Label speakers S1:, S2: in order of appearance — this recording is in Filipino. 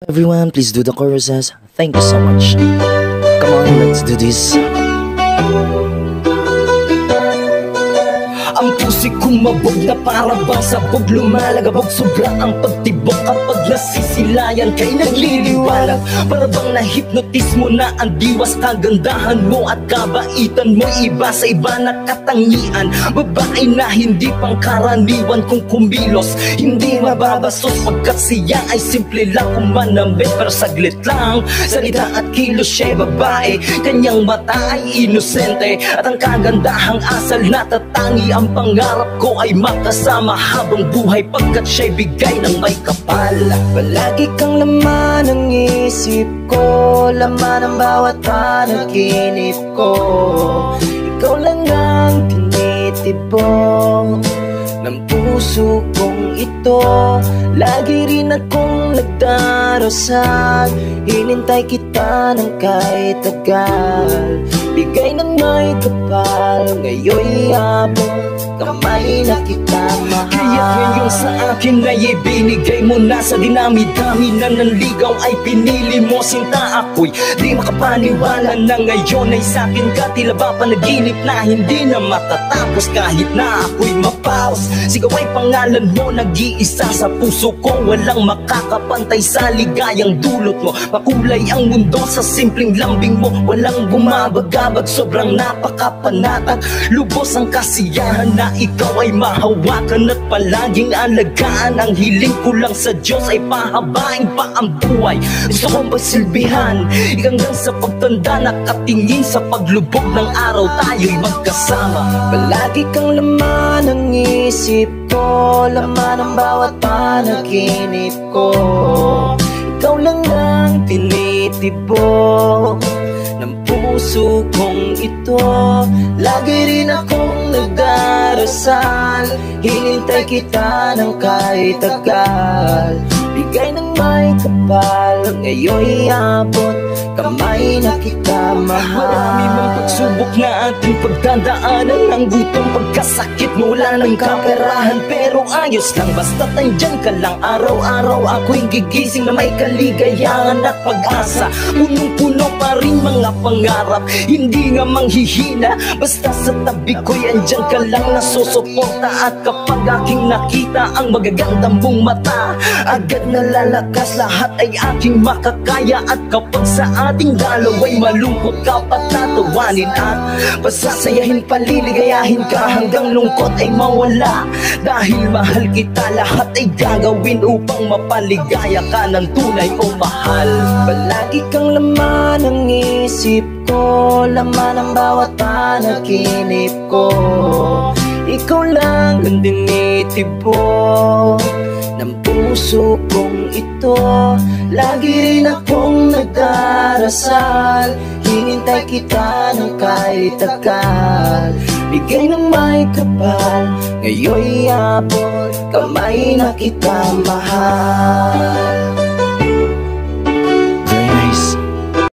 S1: Everyone, please do the choruses. Thank you so much. Come on, let's do this.
S2: Ang puso'y kumabog na para bang sabog, lumalagabog, sobra ang pagtibok kapag nasisilayan kay nagliliwanag. Para bang na-hypnotize mo na ang diwas, kagandahan mo at kabaitan mo, iba sa iba na katangian. Babae na hindi pangkaraniwan, kung kumilos hindi mababasos, pagkat siya ay simple lang kumanambit. Pero saglit lang, salita at kilos siya'y babae, kanyang mata ay inosente, at ang kagandahang asal na tatangi. Ang pangarap ko ay makasama habang buhay, pagkat siya'y bigay ng may kapal.
S3: Palagi kang laman ng isip ko, laman ng bawat panaginip ko. Ikaw lang ang tinitibok ng puso kong ito. Lagi rin akong nagdarasal, hinintay kita ng kahit tagal. Bigay ng may kapal, ngayon'y abot, kamay na kita mahal.
S2: Kaya ngayon sa akin ay ibinigay mo na, sa dinami-dami na nanligaw ay pinili mo. Sinta, ako'y di makapaniwala na ngayon ay sa'kin ka. Tila ba panaginip na hindi na matatapos, kahit na ako'y mapaos. Sigaw ay pangalan mo, nag-iisa sa puso ko, walang makakapantay sa ligayang dulot mo. Makulay ang mundo sa simpleng lambing mo, walang bumabagabag, sobrang napakapanatag. Lubos ang kasiyahan na ikaw ay mahawakan at palaging alagaan. Ang hiling ko lang sa Diyos ay pahabain pa ang buhay. Gusto kong pasilbihan hanggang sa pagtanda, nakatingin sa paglubog ng araw, tayo'y magkasama.
S3: Palagi kang laman ng isip ko, laman ng bawat panaginip ko. Ikaw lang ang tinitibok ng puso kong ito. Lagi rin akong nagdarasal, hinintay kita ng kahit tagal. Bigay ng may kapal, ngayon'y abot, kamay na kita mahal.
S2: Marami mang pagsubok na ating pagdadaanan, ng gutom, pagkasakit, wala ng kaperahan, pero ayos lang basta't andyan ka lang. Araw-araw ako'y gigising na may kaligayahan at pag-asa. Punong-puno pa rin mga pangarap, hindi nga manghihina, basta sa tabi ko'y andyan ka lang nasusuporta. At kapag aking nakita ang magaganda mong mata, agad nalalakas, lahat ay aking makakaya. At kapag sa ating dalawa'y malungkot ka, patatawanin at pasasayahin, paliligayahin ka hanggang lungkot ay mawala. Dahil mahal kita, lahat ay gagawin upang mapaligaya ka ng tunay o mahal.
S3: Palagi kang laman ng isip ko, laman ng bawat panaginip ko. Ikaw lang ang tinitibok ng puso kong ito. Lagi rin akong nagdarasal, hinintay kita ng kahit tagal. Bigay ng may kapal, ngayon'y abot, kamay na kita mahal.